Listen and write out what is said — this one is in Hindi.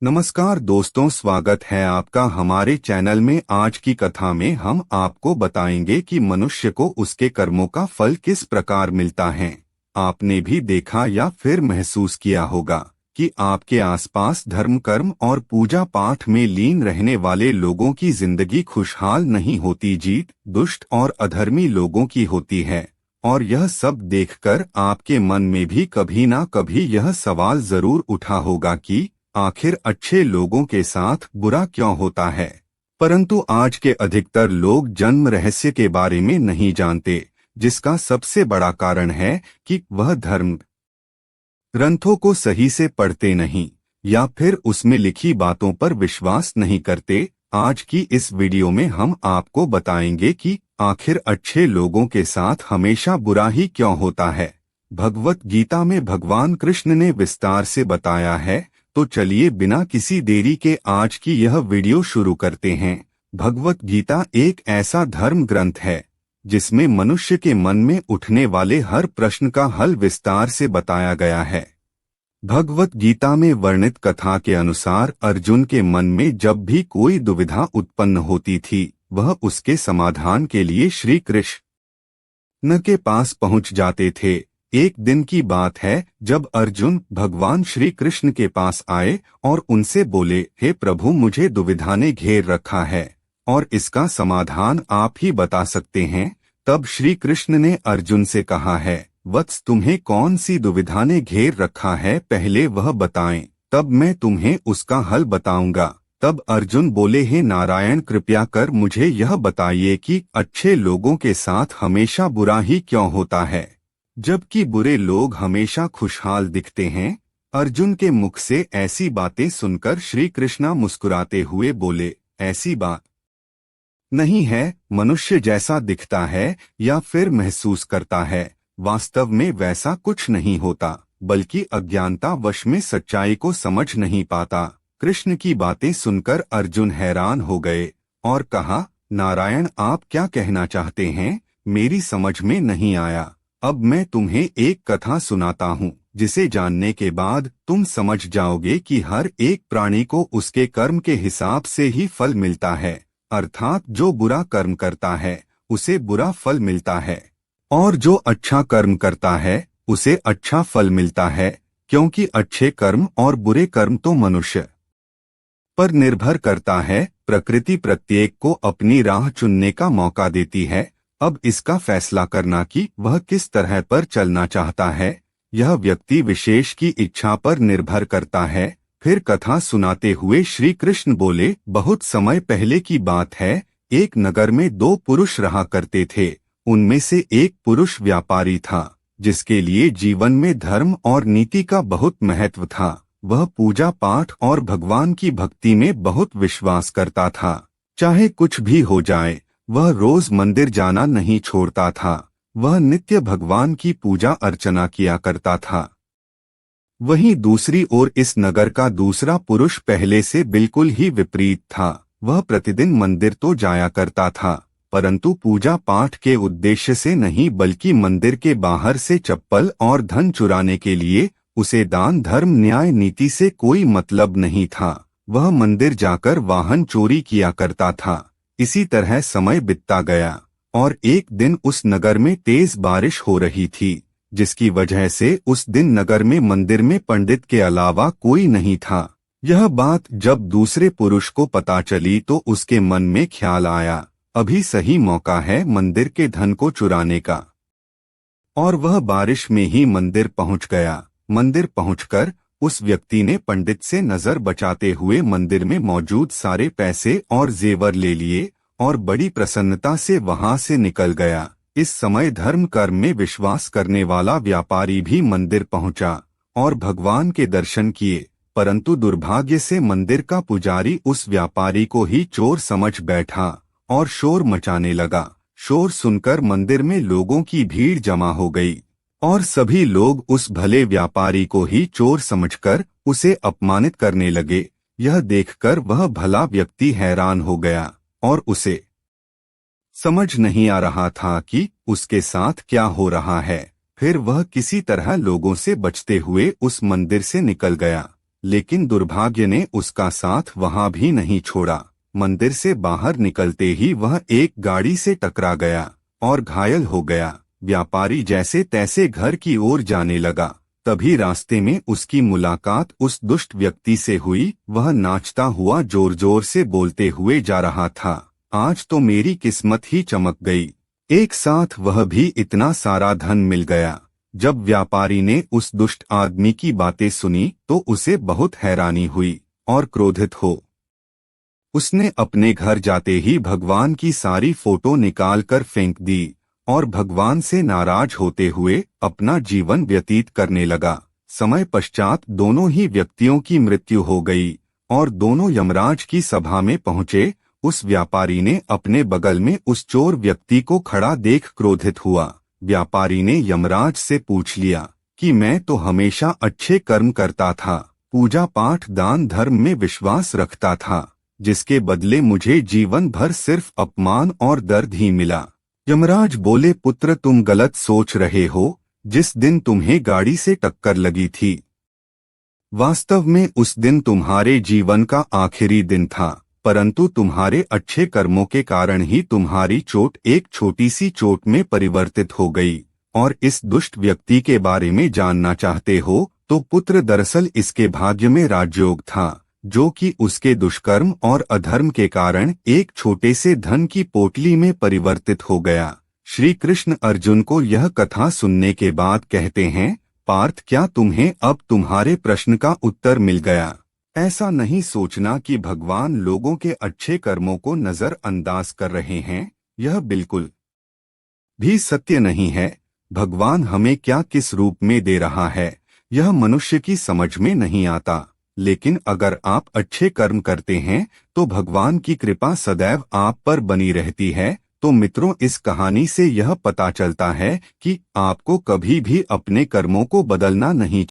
नमस्कार दोस्तों, स्वागत है आपका हमारे चैनल में। आज की कथा में हम आपको बताएंगे कि मनुष्य को उसके कर्मों का फल किस प्रकार मिलता है। आपने भी देखा या फिर महसूस किया होगा कि आपके आसपास धर्म, कर्म और पूजा पाठ में लीन रहने वाले लोगों की जिंदगी खुशहाल नहीं होती, जीत दुष्ट और अधर्मी लोगों की होती है। और यह सब देखकर आपके मन में भी कभी ना कभी यह सवाल जरूर उठा होगा कि आखिर अच्छे लोगों के साथ बुरा क्यों होता है। परंतु आज के अधिकतर लोग जन्म रहस्य के बारे में नहीं जानते, जिसका सबसे बड़ा कारण है कि वह धर्म ग्रंथों को सही से पढ़ते नहीं या फिर उसमें लिखी बातों पर विश्वास नहीं करते। आज की इस वीडियो में हम आपको बताएंगे कि आखिर अच्छे लोगों के साथ हमेशा बुरा ही क्यों होता है। भगवत गीता में भगवान कृष्ण ने विस्तार से बताया है, तो चलिए बिना किसी देरी के आज की यह वीडियो शुरू करते हैं। भगवत गीता एक ऐसा धर्म ग्रंथ है जिसमें मनुष्य के मन में उठने वाले हर प्रश्न का हल विस्तार से बताया गया है। भगवत गीता में वर्णित कथा के अनुसार अर्जुन के मन में जब भी कोई दुविधा उत्पन्न होती थी, वह उसके समाधान के लिए श्री कृष्ण के पास पहुंच जाते थे। एक दिन की बात है जब अर्जुन भगवान श्री कृष्ण के पास आए और उनसे बोले, हे प्रभु, मुझे दुविधा ने घेर रखा है और इसका समाधान आप ही बता सकते हैं। तब श्री कृष्ण ने अर्जुन से कहा है, वत्स, तुम्हें कौन सी दुविधा ने घेर रखा है, पहले वह बताएं, तब मैं तुम्हें उसका हल बताऊंगा। तब अर्जुन बोले, हे नारायण, कृपया कर मुझे यह बताइए कि अच्छे लोगों के साथ हमेशा बुरा ही क्यों होता है, जबकि बुरे लोग हमेशा खुशहाल दिखते हैं। अर्जुन के मुख से ऐसी बातें सुनकर श्री कृष्ण मुस्कुराते हुए बोले, ऐसी बात नहीं है। मनुष्य जैसा दिखता है या फिर महसूस करता है, वास्तव में वैसा कुछ नहीं होता, बल्कि अज्ञानता वश में सच्चाई को समझ नहीं पाता। कृष्ण की बातें सुनकर अर्जुन हैरान हो गए और कहा, नारायण, आप क्या कहना चाहते हैं, मेरी समझ में नहीं आया। अब मैं तुम्हें एक कथा सुनाता हूँ, जिसे जानने के बाद तुम समझ जाओगे कि हर एक प्राणी को उसके कर्म के हिसाब से ही फल मिलता है। अर्थात जो बुरा कर्म करता है उसे बुरा फल मिलता है, और जो अच्छा कर्म करता है उसे अच्छा फल मिलता है, क्योंकि अच्छे कर्म और बुरे कर्म तो मनुष्य पर निर्भर करता है। प्रकृति प्रत्येक को अपनी राह चुनने का मौका देती है। अब इसका फैसला करना कि वह किस तरह पर चलना चाहता है, यह व्यक्ति विशेष की इच्छा पर निर्भर करता है। फिर कथा सुनाते हुए श्री कृष्ण बोले, बहुत समय पहले की बात है, एक नगर में दो पुरुष रहा करते थे। उनमें से एक पुरुष व्यापारी था, जिसके लिए जीवन में धर्म और नीति का बहुत महत्व था। वह पूजा पाठ और भगवान की भक्ति में बहुत विश्वास करता था। चाहे कुछ भी हो जाए, वह रोज मंदिर जाना नहीं छोड़ता था। वह नित्य भगवान की पूजा अर्चना किया करता था। वहीं दूसरी ओर इस नगर का दूसरा पुरुष पहले से बिल्कुल ही विपरीत था। वह प्रतिदिन मंदिर तो जाया करता था, परंतु पूजा पाठ के उद्देश्य से नहीं, बल्कि मंदिर के बाहर से चप्पल और धन चुराने के लिए। उसे दान, धर्म, न्याय, नीति से कोई मतलब नहीं था। वह मंदिर जाकर वाहन चोरी किया करता था। इसी तरह समय बीतता गया और एक दिन उस नगर में तेज बारिश हो रही थी, जिसकी वजह से उस दिन नगर में मंदिर में पंडित के अलावा कोई नहीं था। यह बात जब दूसरे पुरुष को पता चली तो उसके मन में ख्याल आया, अभी सही मौका है मंदिर के धन को चुराने का। और वह बारिश में ही मंदिर पहुंच गया। मंदिर पहुंचकर उस व्यक्ति ने पंडित से नजर बचाते हुए मंदिर में मौजूद सारे पैसे और जेवर ले लिए और बड़ी प्रसन्नता से वहां से निकल गया। इस समय धर्म कर्म में विश्वास करने वाला व्यापारी भी मंदिर पहुंचा और भगवान के दर्शन किए, परंतु दुर्भाग्य से मंदिर का पुजारी उस व्यापारी को ही चोर समझ बैठा और शोर मचाने लगा। शोर सुनकर मंदिर में लोगों की भीड़ जमा हो गई और सभी लोग उस भले व्यापारी को ही चोर समझकर उसे अपमानित करने लगे। यह देखकर वह भला व्यक्ति हैरान हो गया और उसे समझ नहीं आ रहा था कि उसके साथ क्या हो रहा है। फिर वह किसी तरह लोगों से बचते हुए उस मंदिर से निकल गया। लेकिन दुर्भाग्य ने उसका साथ वहां भी नहीं छोड़ा। मंदिर से बाहर निकलते ही वह एक गाड़ी से टकरा गया और घायल हो गया। व्यापारी जैसे तैसे घर की ओर जाने लगा। तभी रास्ते में उसकी मुलाकात उस दुष्ट व्यक्ति से हुई। वह नाचता हुआ जोर जोर से बोलते हुए जा रहा था, आज तो मेरी किस्मत ही चमक गई, एक साथ वह भी इतना सारा धन मिल गया। जब व्यापारी ने उस दुष्ट आदमी की बातें सुनी तो उसे बहुत हैरानी हुई और क्रोधित हो उसने अपने घर जाते ही भगवान की सारी फोटो निकाल कर फेंक दी और भगवान से नाराज होते हुए अपना जीवन व्यतीत करने लगा। समय पश्चात दोनों ही व्यक्तियों की मृत्यु हो गई और दोनों यमराज की सभा में पहुंचे। उस व्यापारी ने अपने बगल में उस चोर व्यक्ति को खड़ा देख क्रोधित हुआ। व्यापारी ने यमराज से पूछ लिया कि मैं तो हमेशा अच्छे कर्म करता था, पूजा पाठ दान धर्म में विश्वास रखता था, जिसके बदले मुझे जीवन भर सिर्फ अपमान और दर्द ही मिला। यमराज बोले, पुत्र तुम गलत सोच रहे हो। जिस दिन तुम्हें गाड़ी से टक्कर लगी थी, वास्तव में उस दिन तुम्हारे जीवन का आखिरी दिन था, परंतु तुम्हारे अच्छे कर्मों के कारण ही तुम्हारी चोट एक छोटी सी चोट में परिवर्तित हो गई। और इस दुष्ट व्यक्ति के बारे में जानना चाहते हो तो पुत्र, दरअसल इसके भाग्य में राजयोग था, जो कि उसके दुष्कर्म और अधर्म के कारण एक छोटे से धन की पोटली में परिवर्तित हो गया। श्री कृष्ण अर्जुन को यह कथा सुनने के बाद कहते हैं, पार्थ, क्या तुम्हें अब तुम्हारे प्रश्न का उत्तर मिल गया? ऐसा नहीं सोचना कि भगवान लोगों के अच्छे कर्मों को नजरअंदाज कर रहे हैं, यह बिल्कुल भी सत्य नहीं है। भगवान हमें क्या किस रूप में दे रहा है, यह मनुष्य की समझ में नहीं आता। लेकिन अगर आप अच्छे कर्म करते हैं तो भगवान की कृपा सदैव आप पर बनी रहती है। तो मित्रों, इस कहानी से यह पता चलता है कि आपको कभी भी अपने कर्मों को बदलना नहीं